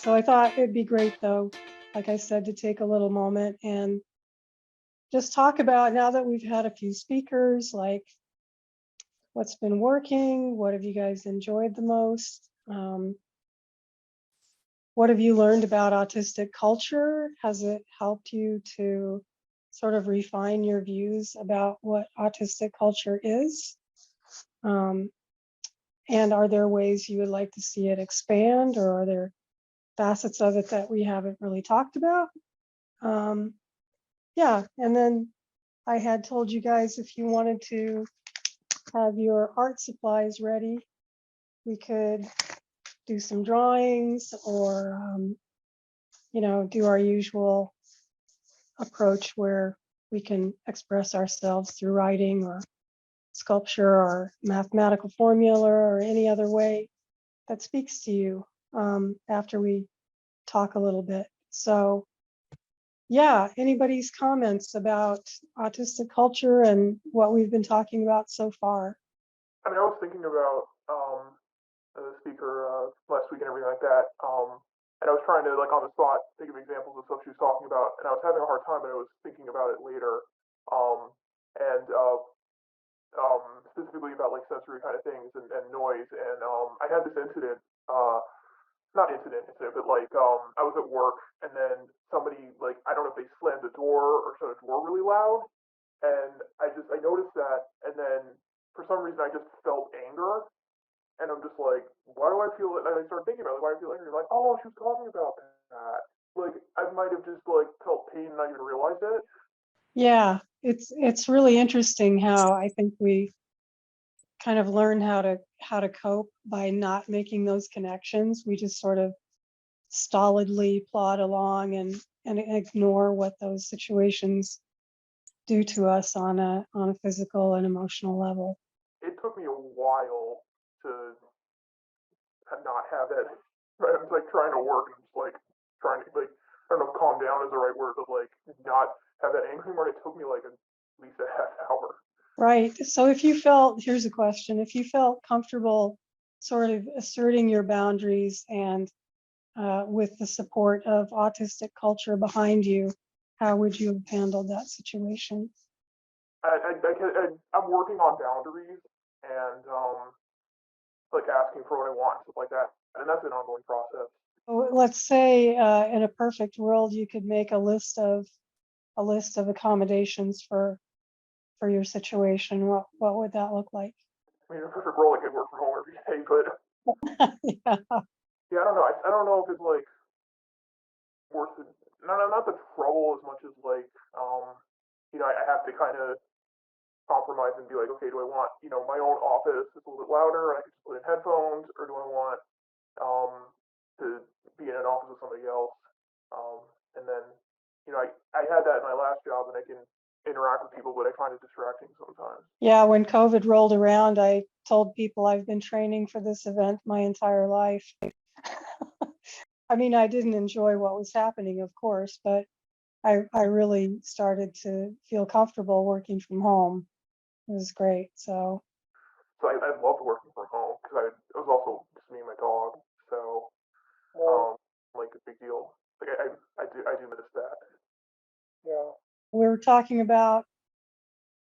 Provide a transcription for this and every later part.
So I thought it'd be great, though, like I said, to take a little moment and just talk about, now that we've had a few speakers, like what's been working, what have you guys enjoyed the most? What have you learned about autistic culture? Has it helped you to sort of refine your views about what autistic culture is? And are there ways you would like to see it expand, or are there facets of it that we haven't really talked about? Yeah, and then I had told you guys, if you wanted to have your art supplies ready, we could do some drawings, or do our usual approach where we can express ourselves through writing or sculpture or mathematical formula or any other way that speaks to you, after we talk a little bit. So yeah, anybody's comments about autistic culture and what we've been talking about so far? I mean, I was thinking about the speaker last week and everything like that, and I was trying to, like, on the spot think of examples of stuff she was talking about, and I was having a hard time, but I was thinking about it later, um, and specifically about like sensory kind of things and noise. And I had this incident, not incident, but like I was at work, and then somebody, like, I don't know if they slammed the door or shut the door really loud, and I noticed that, and then for some reason I just felt anger, and I'm just like, why do I feel it? And I started thinking about it, why do I feel angry? Like, oh, she was talking about that. Like, I might have just like felt pain and not even realized it. Yeah, it's really interesting how I think we kind of learn how to cope by not making those connections. We just sort of stolidly plod along and ignore what those situations do to us on a physical and emotional level. It took me a while to not have that. Right? I was like trying to work and just like trying to, like, I don't know if calm down is the right word, but like not have that anger anymore. It took me like at least a half hour. Right. So if you felt, here's a question, if you felt comfortable sort of asserting your boundaries and with the support of autistic culture behind you, how would you have handled that situation? I'm working on boundaries and like asking for what I want and stuff like that, and that's an ongoing process. So let's say in a perfect world, you could make a list of accommodations for your situation. What would that look like? I mean, in a perfect world, I could work from home every day, but Yeah. yeah, I don't know. I don't know if it's like worth it. Not the trouble as much as like I have to kind of compromise and be like, okay, do I want, my own office that's a little bit louder and I can just put in headphones, or do I want um, to be in an office with somebody else? And then, I had that in my last job, and I can interact with people, but I find it distracting sometimes. Yeah, when COVID rolled around, I told people I've been training for this event my entire life. I mean, I didn't enjoy what was happening, of course, but I really started to feel comfortable working from home. It was great. So So I loved working from home because it was also just me and my dog. So, like a big deal. Like I do miss that. yeah, we were talking about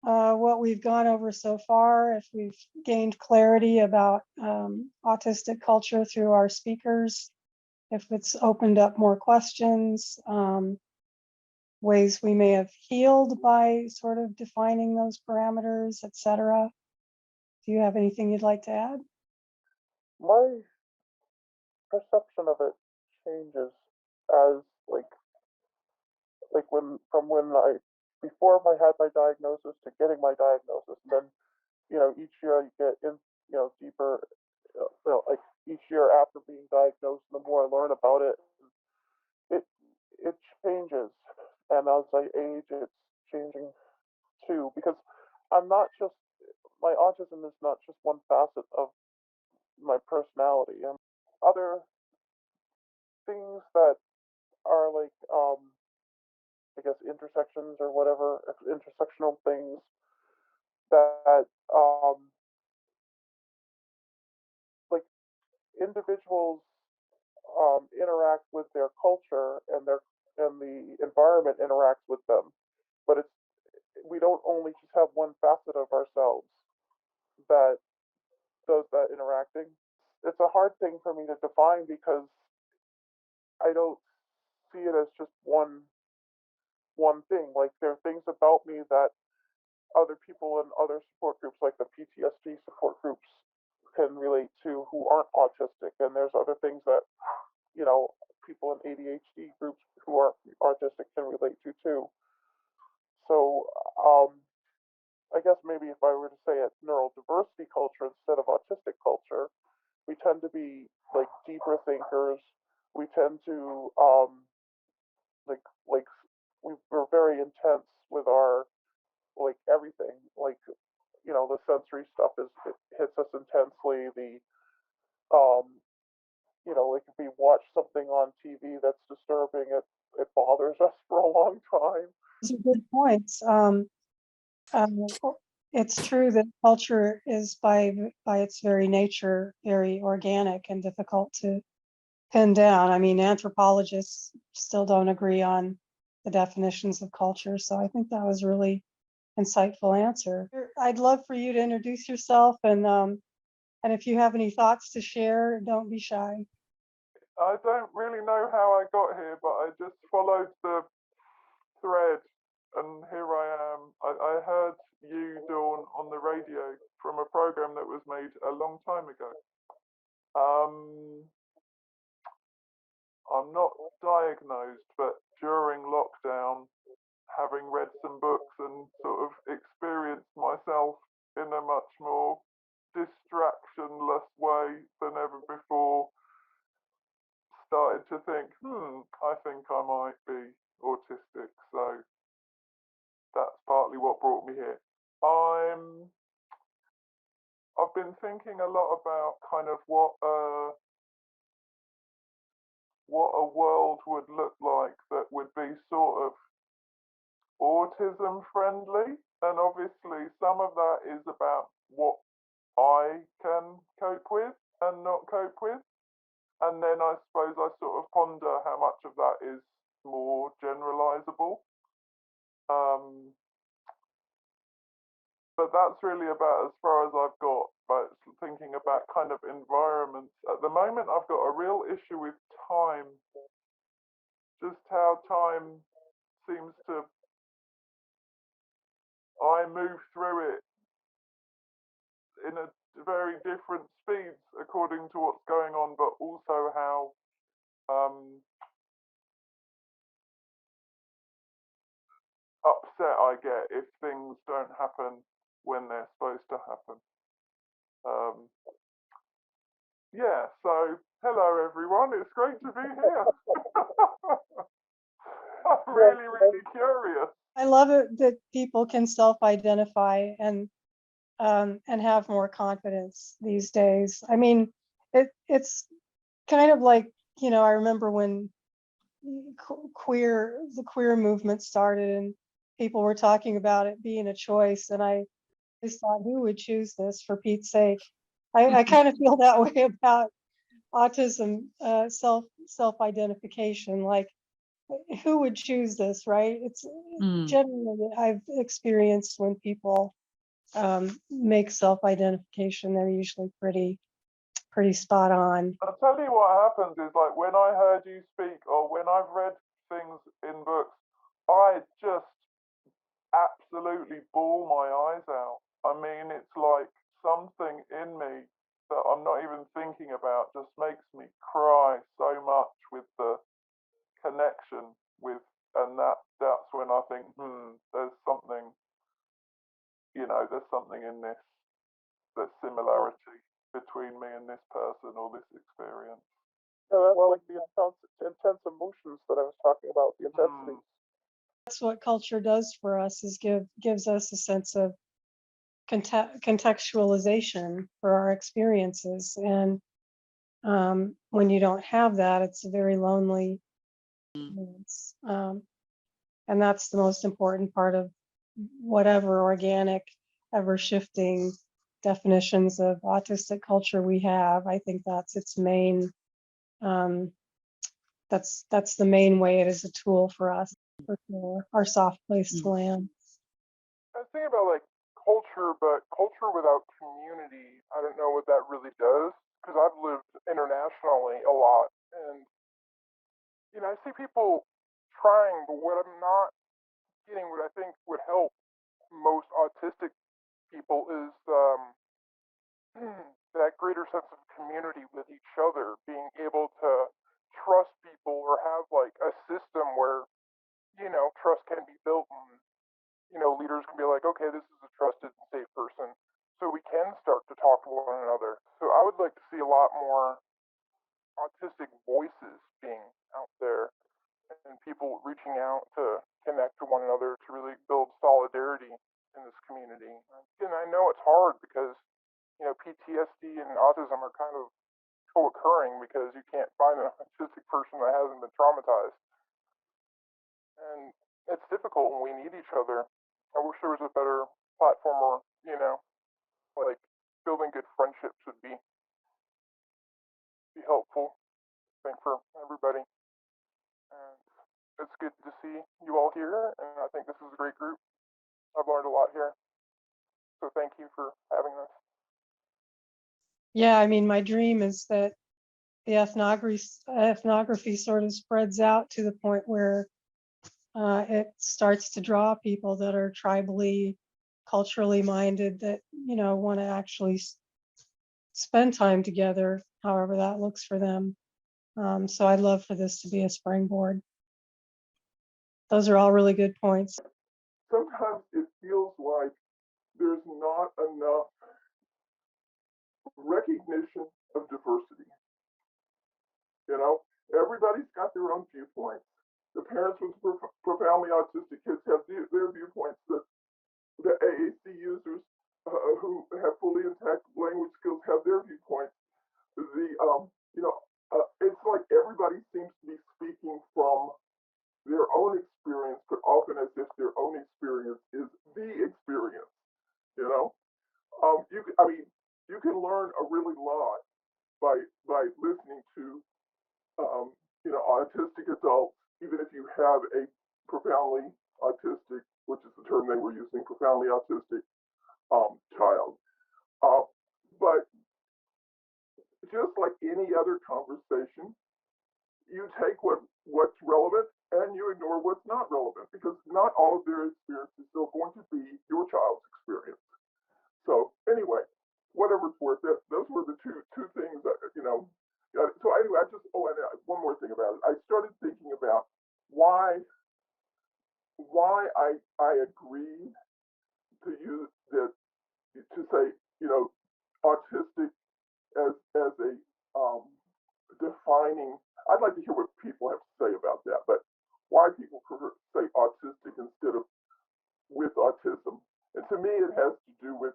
what we've gone over so far, if we've gained clarity about autistic culture through our speakers, if it's opened up more questions, ways we may have healed by sort of defining those parameters, etc. Do you have anything you'd like to add? My perception of it changes as when I before I had my diagnosis to getting my diagnosis. And then each year I get in deeper. Like each year after being diagnosed, the more I learn about it, it it changes. And as I age, it's changing too, because I'm not just my autism is not just one facet of my personality. And other things that are like I guess intersections or whatever, intersectional things that like individuals interact with their culture and the environment interacts with them. But we don't only just have one facet of ourselves that does that interacting. It's a hard thing for me to define because I don't see it as just one thing. Like there are things about me that other people in other support groups, like the PTSD support groups, can relate to who aren't autistic, and there's other things that people in ADHD groups who aren't autistic can relate to too. So I guess maybe if I were to say it, neurodiversity culture instead of autistic culture, we tend to be like deeper thinkers. We tend to like we're very intense with our like everything. Like the sensory stuff it hits us intensely. The like if we watch something on TV that's disturbing, it bothers us for a long time. Those are good points. It's true that culture is by its very nature very organic and difficult to pin down. I mean, anthropologists still don't agree on the definitions of culture, so I think that was a really insightful answer. I'd love for you to introduce yourself, and if you have any thoughts to share, don't be shy. I don't really know how I got here, but I just followed the thread, and here I am. I heard you, Dawn, on the radio from a program that was made a long time ago. I'm not diagnosed, but during lockdown, having read some books and sort of experienced myself in a much more distractionless way than ever before, started to think, I think I might be autistic. So that's partly what brought me here. I've been thinking a lot about kind of what a world would look like that would be sort of autism friendly, and obviously some of that is about what I can cope with and not cope with, and then I suppose I sort of ponder how much of that is more generalizable. But that's really about as far as I've got. But thinking about kind of environments at the moment, I've got a real issue with time. Just how time seems to, I move through it in a very different speeds according to what's going on, but also how upset I get if things don't happen when they're supposed to happen. Yeah, so hello everyone, it's great to be here. I'm really, really curious. I love it that people can self-identify and have more confidence these days. I mean, it's kind of like, I remember when the queer movement started and people were talking about it being a choice, and I just thought, who would choose this, for Pete's sake? I kind of feel that way about autism, self-identification. Like, who would choose this, right? It's generally I've experienced when people make self-identification, they're usually pretty spot on. I'll tell you what happens is, like, when I heard you speak or when I've read things in books, I just absolutely bawl my eyes out. I mean, it's like something in me that I'm not even thinking about just makes me cry so much with the connection with, and that's when I think, there's something, there's something in this, there's similarity between me and this person or this experience. Yeah, that's like the intense emotions that I was talking about, the intensity. That's what culture does for us, is gives us a sense of contextualization for our experiences. And when you don't have that, it's a very lonely experience. And that's the most important part of whatever organic, ever shifting definitions of autistic culture we have. I think that's its main that's the main way it is a tool for us, for sure, our soft place to land. I was thinking about like culture, but culture without community, I don't know what that really does because I've lived internationally a lot, and I see people trying, but what I'm not getting, what I think would help most autistic people is that greater sense of community with each other, being able to trust people or have like a system where trust can be built and leaders can be like, okay, this is a trusted and safe person, so we can start to talk to one another. So I would like to see a lot more autistic voices being out there and people reaching out to connect to one another to really build solidarity in this community. And I know it's hard because PTSD and autism are kind of co-occurring because you can't find an autistic person that hasn't been traumatized, and it's difficult when we need each other. I wish there was a better platform or like building good friendships would be helpful, I think, for everybody. And it's good to see you all here, and I think this is a great group. I've learned a lot here, so thank you for having us. Yeah, I mean, my dream is that the ethnography sort of spreads out to the point where it starts to draw people that are tribally, culturally minded, that want to actually spend time together, however that looks for them. So I'd love for this to be a springboard. Those are all really good points. Sometimes it feels like there's not enough recognition of diversity. Everybody's got their own viewpoints. The parents with profoundly autistic kids have their viewpoints. The AAC users who have fully intact language skills have their viewpoints. It's like everybody seems to be speaking from their own experience, but often as if their own experience is the experience. You know, you can learn a really lot by listening to autistic adults, even if you have a profoundly autistic, which is the term they were using, profoundly autistic child. Uh, but just like any other conversation, you take what's relevant and you ignore what's not relevant, because not all of their experiences are going to be your child's experience. So anyway, whatever it's worth, those were the two things that. So anyway, and one more thing about it. I started thinking about why I agree to use that, to say autistic as a defining. I'd like to hear what people have to say about that, but why people prefer say autistic instead of with autism. And to me, it has to do with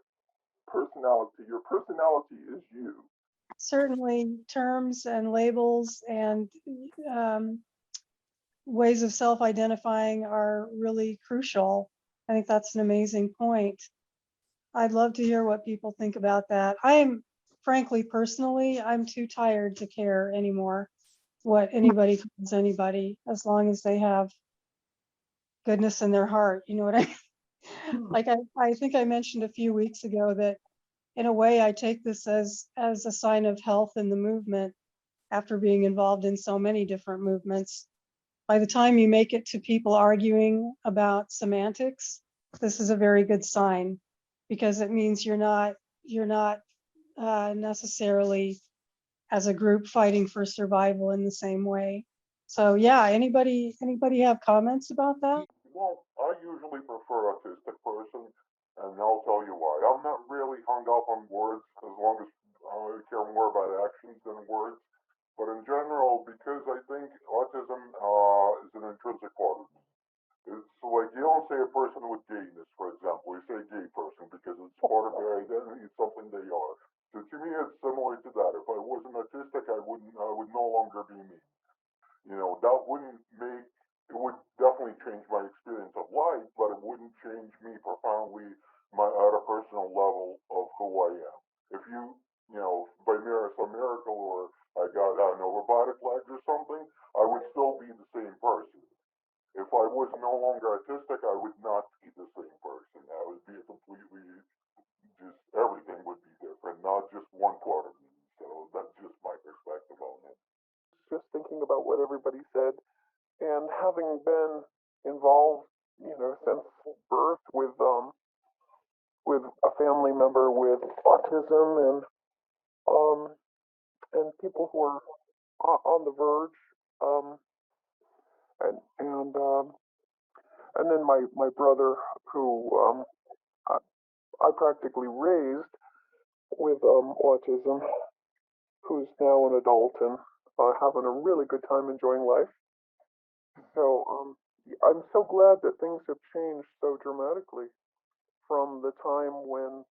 personality. Your personality is you. Certainly, terms and labels and ways of self-identifying are really crucial. I think that's an amazing point. I'd love to hear what people think about that. Frankly, personally, I'm too tired to care anymore what anybody calls anybody, as long as they have goodness in their heart. You know what I mean? Like I think I mentioned a few weeks ago that in a way I take this as a sign of health in the movement after being involved in so many different movements. By the time you make it to people arguing about semantics, this is a very good sign, because it means you're not necessarily as a group fighting for survival in the same way. So yeah, anybody have comments about that? Well, I usually prefer autistic person, and I'll tell you why. I'm not really hung up on words as long as I care more about actions than words. But in general, because I think autism is an intrinsic part of me. It's like you don't say a person with gayness, for example. You say gay person because it's part of their identity. It's something they are. So to me, it's similar to that. If I wasn't autistic, I would no longer be me. That wouldn't make, it would definitely change my experience of life, but it wouldn't change me profoundly at a personal level of who I am. If by some miracle, or I got, I don't know, robotic legs or something, I would no longer autistic, I would not be the same person. I would be a completely, just everything would be different, not just one part of me. So that's just my perspective on it. Just thinking about what everybody said, and having been involved, since birth with a family member with autism and people who are on the verge, and and um, and then my brother who I, I practically raised with autism, who's now an adult and having a really good time enjoying life. So I'm so glad that things have changed so dramatically from the time when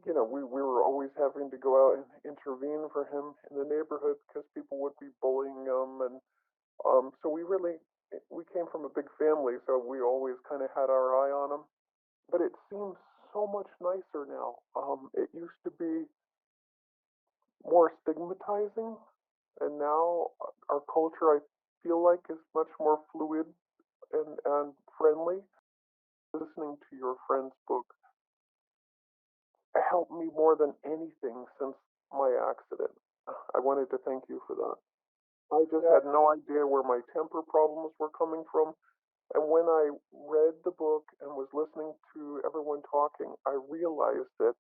we were always having to go out and intervene for him in the neighborhood because people would be bullying him, and so we came from a big family, so we always kind of had our eye on him. But it seems so much nicer now. It used to be more stigmatizing, and now our culture, I feel like, is much more fluid and friendly. Listening to your friend's book helped me more than anything since my accident. I wanted to thank you for that. I just had no idea where my temper problems were coming from. And when I read the book and was listening to everyone talking, I realized that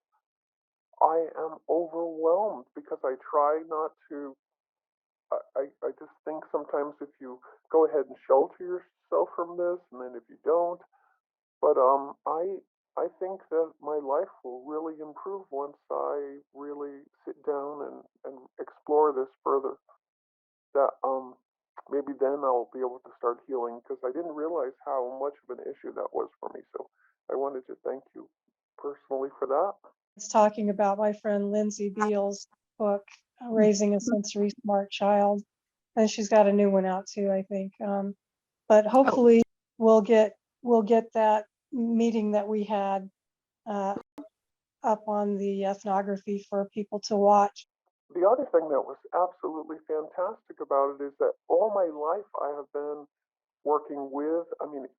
I am overwhelmed because I try not to. I just think sometimes if you go ahead and shelter yourself from this, and then if you don't, but I think that my life will really improve once I really sit down and explore this further. That maybe then I'll be able to start healing, because I didn't realize how much of an issue that was for me. So I wanted to thank you personally for that. It's talking about my friend Lindsay Beals' book, Raising a Sensory Smart Child, and she's got a new one out too, I think. But hopefully we'll get that meeting that we had up on the ethnography for people to watch. The other thing that was absolutely fantastic about it is that all my life I have been working with,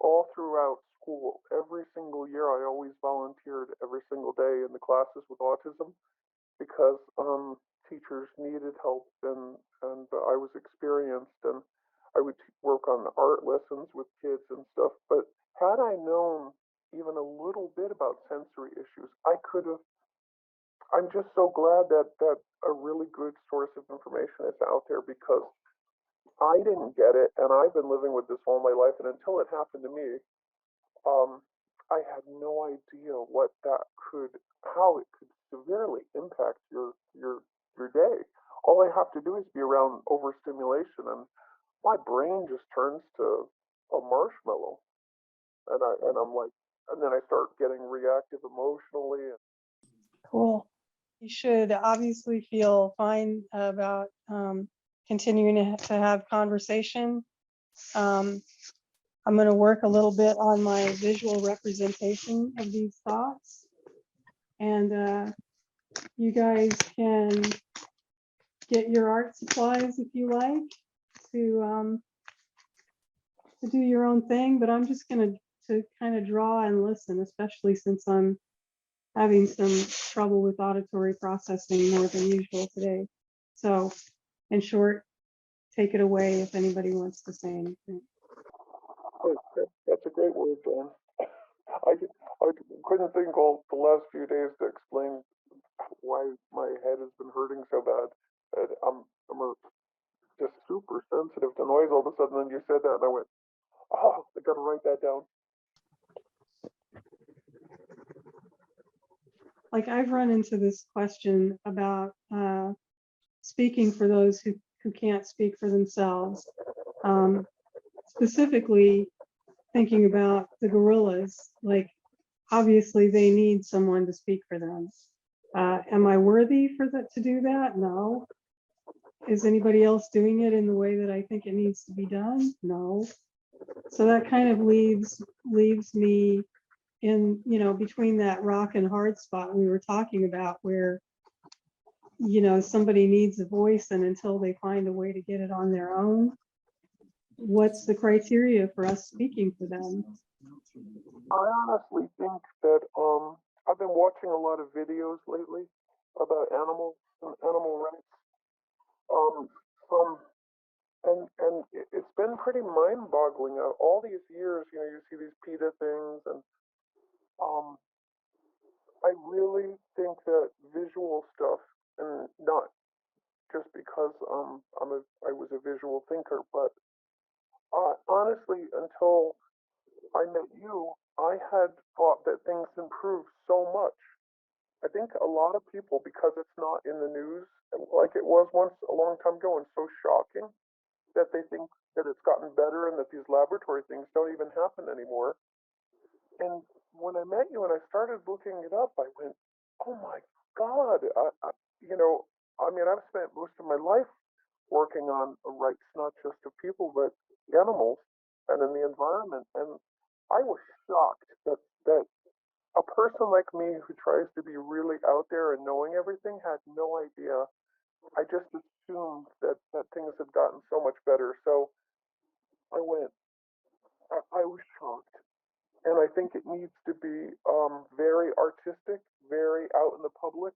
all throughout school, every single year I always volunteered every single day in the classes with autism, because teachers needed help, and I was experienced, and I would work on art lessons with kids and stuff. But had I known even a little bit about sensory issues, I could have. I'm just so glad that a really good source of information is out there, because I didn't get it, and I've been living with this all my life, and until it happened to me, I had no idea how it could severely impact your day. All I have to do is be around overstimulation, and my brain just turns to a marshmallow, and then I start getting reactive emotionally. Cool. You should obviously feel fine about continuing to have conversation. I'm going to work a little bit on my visual representation of these thoughts, and you guys can get your art supplies if you like to do your own thing. But I'm just going to kind of draw and listen, especially since I'm having some trouble with auditory processing more than usual today. So, in short, take it away if anybody wants to say anything. That's a great word, Dan. I couldn't think all the last few days to explain why my head has been hurting so bad. And I'm just super sensitive to noise all of a sudden. And you said that, and I went, "Oh, I gotta write that down." Like, I've run into this question about speaking for those who can't speak for themselves. Specifically thinking about the gorillas, like, obviously they need someone to speak for them. Am I worthy to do that? No. Is anybody else doing it in the way that I think it needs to be done? No. So that kind of leaves me in, between that rock and hard spot we were talking about, where, somebody needs a voice, and until they find a way to get it on their own, what's the criteria for us speaking for them? I honestly think that I've been watching a lot of videos lately about animals and animal rights. From it's been pretty mind-boggling. All these years, you see these PETA things, and um, I really think that visual stuff, and not just because I was a visual thinker, but honestly, until I met you, I had thought that things improved so much. I think a lot of people, because it's not in the news like it was once a long time ago and so shocking, that they think that it's gotten better and that these laboratory things don't even happen anymore. And when I met you and I started looking it up, I went, oh my God. I mean, I've spent most of my life working on rights, not just of people, but animals and in the environment. And I was shocked that a person like me who tries to be really out there and knowing everything had no idea. I just assumed that things had gotten so much better. So I went, I was shocked. And I think it needs to be very artistic, very out in the public.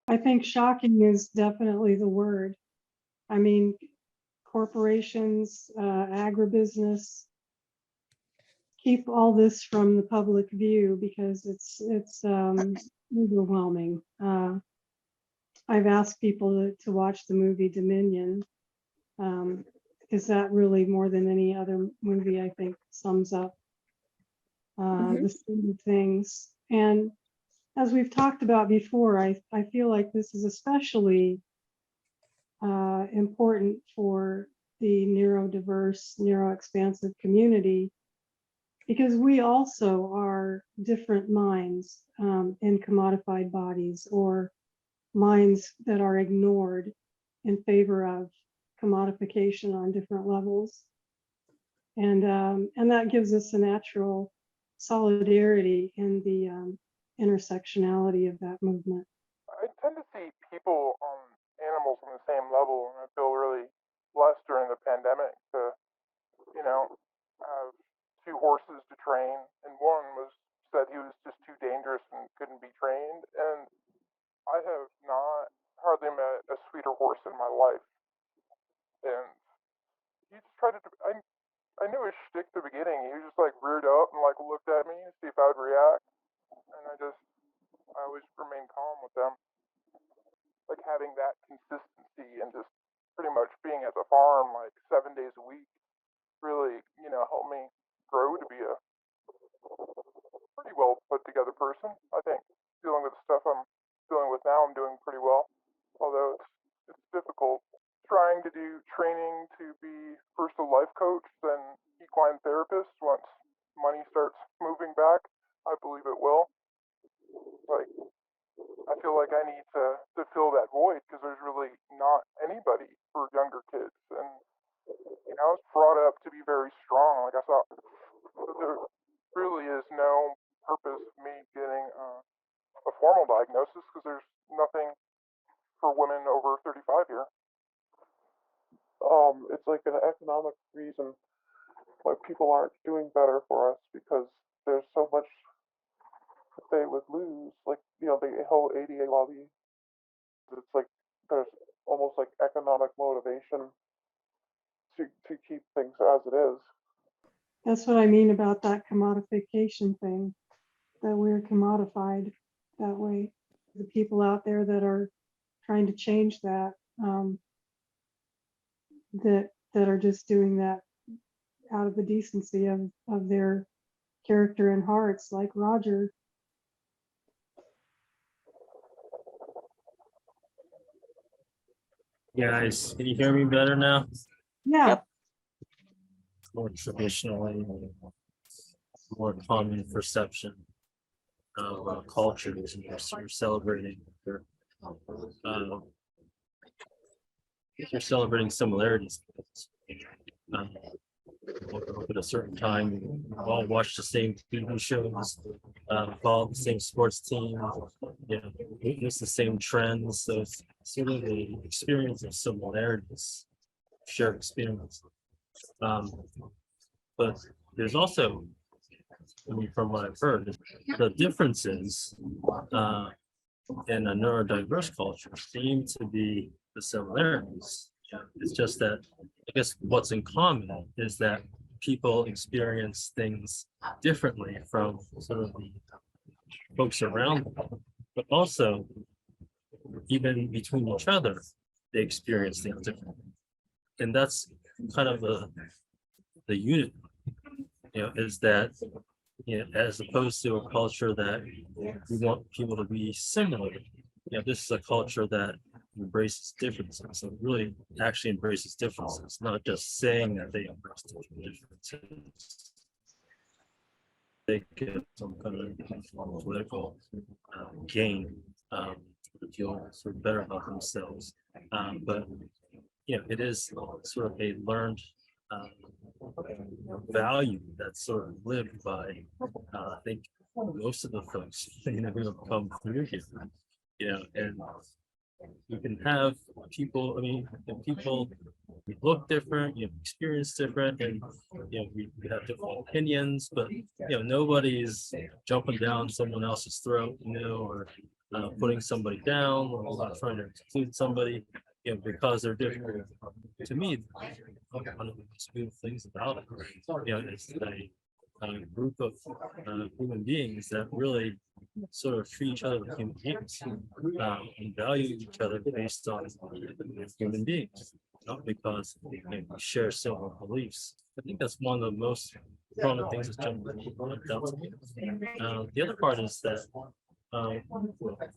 I think shocking is definitely the word. I mean, corporations, agribusiness, keep all this from the public view because it's overwhelming. I've asked people to watch the movie Dominion, because that really, more than any other movie, I think sums up the state of things. And as we've talked about before, I feel like this is especially important for the neurodiverse, neuroexpansive community, because we also are different minds in commodified bodies, or minds that are ignored in favor of commodification on different levels. And that gives us a natural solidarity in the intersectionality of that movement. I tend to see people, animals on the same level, and I feel really blessed during the pandemic to, have two horses to train, and one was said he was just too dangerous and couldn't be trained. And I have not hardly met a sweeter horse in my life. And he just tried to. I knew his shtick at the beginning. He was just like reared up and like looked at me to see if I would react, and I always remained calm with them. Like having that consistency and just pretty much being at the farm like 7 days a week really, helped me grow to be a pretty well put together person. I think dealing with the stuff I'm dealing with now, I'm doing pretty well. Although it's difficult. Trying to do training to be first a life coach, then equine therapist once money starts moving back. I believe it will. Like I feel like I need to fill that void because there's really not anybody for younger kids. And I was brought up to be very strong. Like I thought there really is no purpose of me getting a formal diagnosis because there's nothing for women over 35 here. It's like an economic reason why people aren't doing better for us because there's so much that they would lose. Like, the whole ADA lobby, it's like there's almost like economic motivation to keep things as it is. That's what I mean about that commodification thing, that we're commodified that way. The people out there that are trying to change that, that are just doing that out of the decency of their character and hearts, like Roger. Guys, can you hear me better now? Yeah. Yep. More traditionally, more common perception of cultures, and you're celebrating. You're celebrating similarities. At a certain time, we all watch the same TV shows, follow the same sports team, witness the same trends. So it's sort of the experience of similarities, shared experience. But there's also, I mean, from what I've heard, the differences in a neurodiverse culture seem to be the similarities. It's just that I guess what's in common is that people experience things differently from sort of the folks around them, but also even between each other, they experience things differently. And that's kind of the unit, is that, as opposed to a culture that we want people to be similar, this is a culture that embraces differences and really actually embraces differences, not just saying that they embrace differences. They get some kind of political gain, to feel sort of better about themselves. But it is sort of a learned value that's sort of lived by, I think, most of the folks who have come through here. And you can have people, I mean, people look different, experience different, and we have different opinions, but nobody's jumping down someone else's throat, or putting somebody down, or trying to exclude somebody, because they're different. To me, one of the most beautiful things about it, is a group of human beings that really sort of treat each other like human beings, and value each other based on human beings, not because we share similar beliefs. I think that's one of the most prominent things that's jumped out to me. The other part is that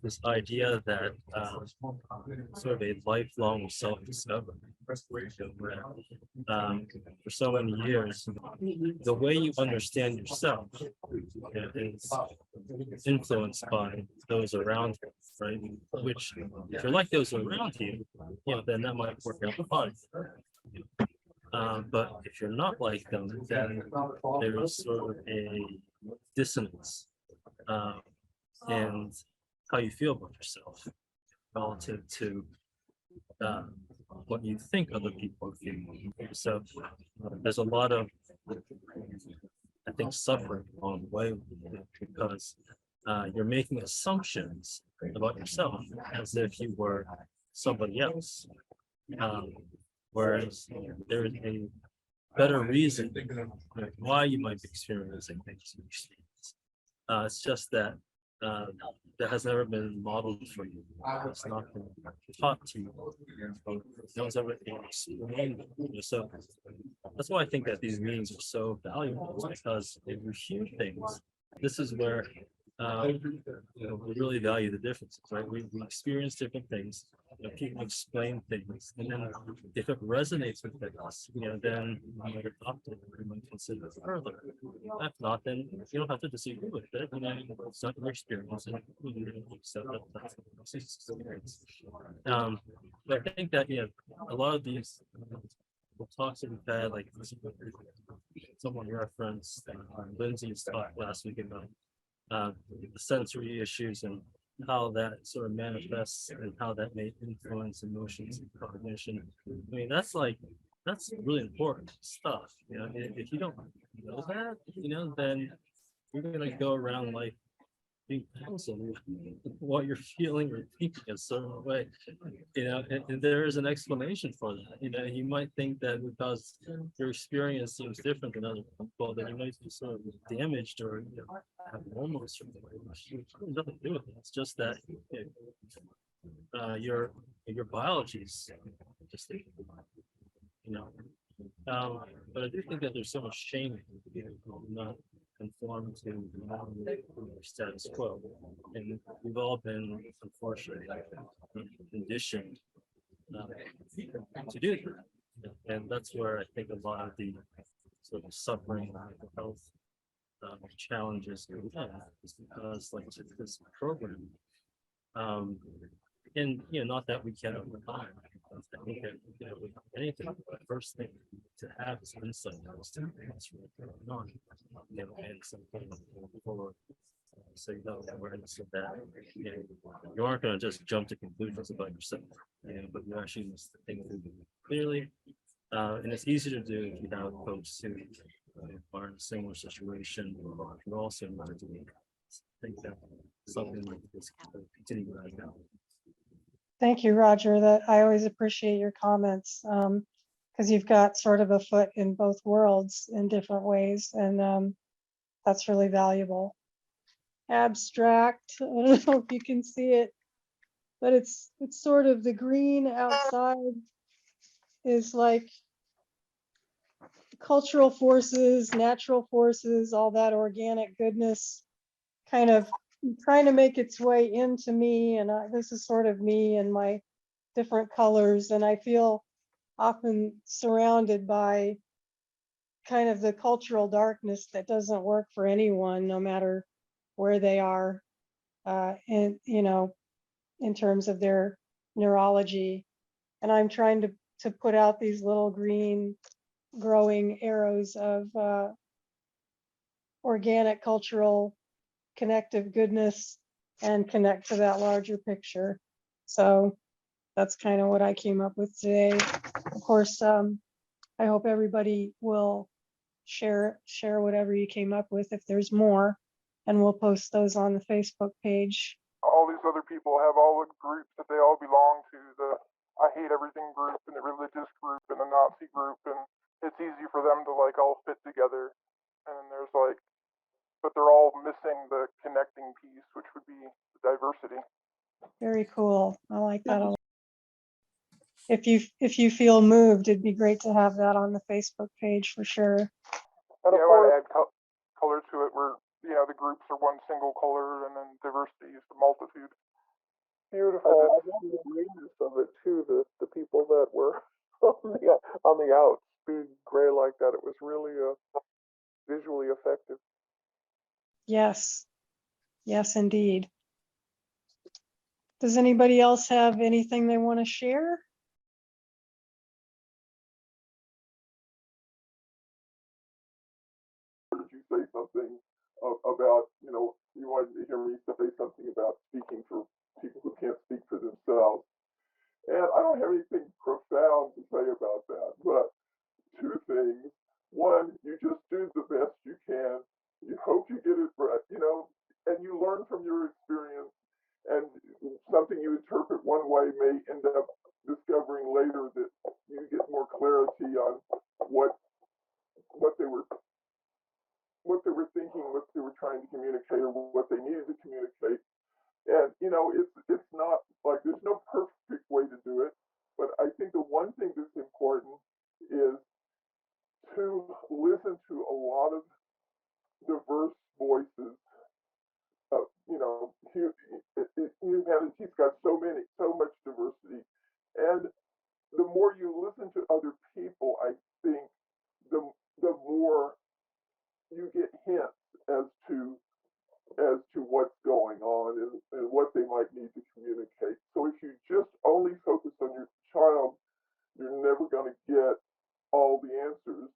this idea that sort of a lifelong self-discovery, where for so many years, the way you understand yourself is influenced by those around you, right? Which, if you're like those around you, then that might work out fine. But if you're not like them, then there's sort of a dissonance in how you feel about yourself relative to what you think other people are feeling. So there's a lot of, I think, suffering along the way, because you're making assumptions about yourself as if you were somebody else. Whereas there is a better reason why you might be experiencing things. It's just that that has never been modeled for you. It's not been taught to you. No one's ever explained it. So that's why I think that these meetings are so valuable, because they refute things. This is where we really value the differences, right? We experience different things. People explain things, and then if it resonates with us, then we might adopt it, or we might consider it further. If not, then you don't have to disagree with it. It's not your experience, and you accept that that's experience. But I think that a lot of these talks that we've had, like someone referenced Lindsay's talk last week about the sensory issues and how that sort of manifests and how that may influence emotions and cognition. I mean, that's really important stuff. If you don't know that, then you're gonna go around life being counseled what you're feeling or thinking a certain way, and there is an explanation for that. You might think that because your experience seems different than other people, that you might be sort of damaged or have hormones from the way. Nothing to do with it. It's just that your biology is just but I do think that there's so much shame in not conform to status quo, and we've all been unfortunately conditioned to do that, and that's where I think a lot of the sort of suffering mental health challenges go in, is because like this program, and not that we can't overcome it. I think that with anything, the first thing to have is insight as to what's really going on, and some kind of forward, so you have awareness of that. You aren't going to just jump to conclusions about yourself, but you actually must think through them clearly, And it's easy to do if you have folks who are in a similar situation or also want to do it. I think that something like this could continue right now. Thank you, Roger. That I always appreciate your comments because you've got sort of a foot in both worlds in different ways, and that's really valuable. Abstract. I don't know if you can see it, but it's sort of the green outside is like cultural forces, natural forces, all that organic goodness kind of trying to make its way into me. And this is sort of me and my different colors. And I feel often surrounded by kind of the cultural darkness that doesn't work for anyone, no matter where they are, and in terms of their neurology. And I'm trying to put out these little green growing arrows of organic cultural connective goodness and connect to that larger picture. So that's kind of what I came up with today. Of course, I hope everybody will share whatever you came up with if there's more, and we'll post those on the Facebook page. All these other people have all the groups that they all belong to, the I hate everything group and the religious group and the Nazi group, and it's easy for them to like all fit together. And then there's like, but they're all missing the connecting piece, which would be the diversity. Very cool. I like that a lot. If you feel moved, it'd be great to have that on the Facebook page for sure. And yeah, I want to add color to it where, the groups are one single color and then diversity is the multitude. Beautiful. I love the greenness of it too. The people that were on the outs being gray like that, it was really visually effective. Yes. Yes, indeed. Does anybody else have anything they want to share? Did you say something about, you wanted to hear me say something about speaking for people who can't speak for themselves? And I don't have anything profound to say about that, but two things. One, you just do the best you can. You hope you get it right, and you learn from your experience. And something you interpret one way may end up discovering later that you get more clarity on what they were thinking, what they were trying to communicate, or what they needed to communicate. And it's not like there's no perfect way to do it, but I think the one thing that's important is to listen to a lot of diverse voices. Humanity's got so much diversity, and the more you listen to other people, I think the more you get hints as to what's going on and what they might need to communicate. So if you just only focus on your child, you're never going to get all the answers.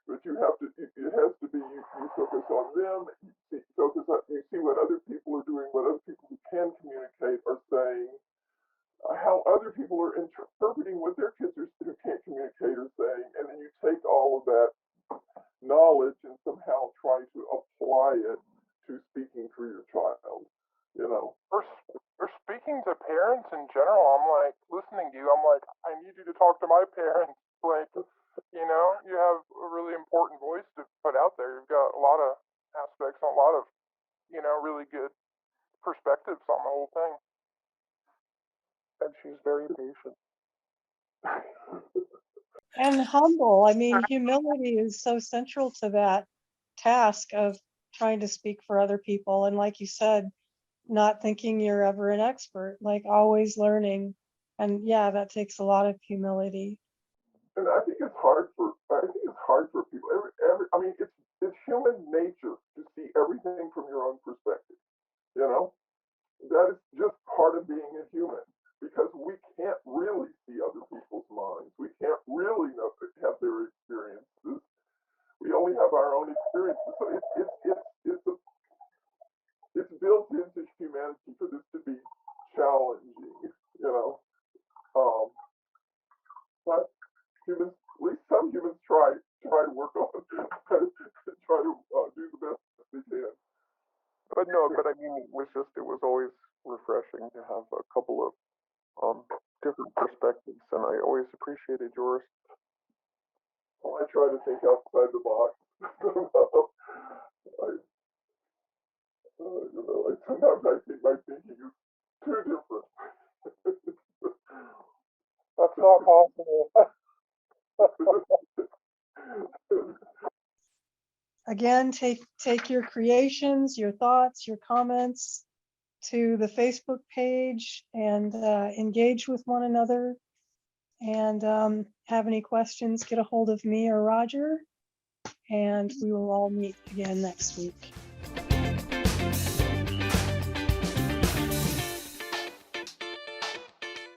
But you have to. It has to be you focus on them. You see what other people are doing, what other people who can communicate are saying, how other people are interpreting what their kids who can't communicate are saying, and then you take all of that knowledge and somehow try to apply it to speaking for your child. Or speaking to parents in general, I'm like listening to you. I'm like, I need you to talk to my parents. Like, you have a really important voice to put out there. You've got a lot of aspects, a lot of, really good perspectives on the whole thing. And she's very patient. And humble. I mean, humility is so central to that task of trying to speak for other people. And like you said, not thinking you're ever an expert, like always learning. And yeah, that takes a lot of humility. And I think it's hard for people. It's human nature to see everything from your own perspective. That is just part of being a human, because we can't really see other people's minds. We can't really have their experiences. We only have our own experiences. So it's built into humanity for this to be challenging. But humans, at least some but no, but I mean, it was always refreshing to have a couple of different perspectives, and I always appreciated yours. Well, I try to think outside the box. Sometimes I think my thinking is too different. That's not possible. Again, take your creations, your thoughts, your comments to the Facebook page and engage with one another. And have any questions, get a hold of me or Roger, and we will all meet again next week.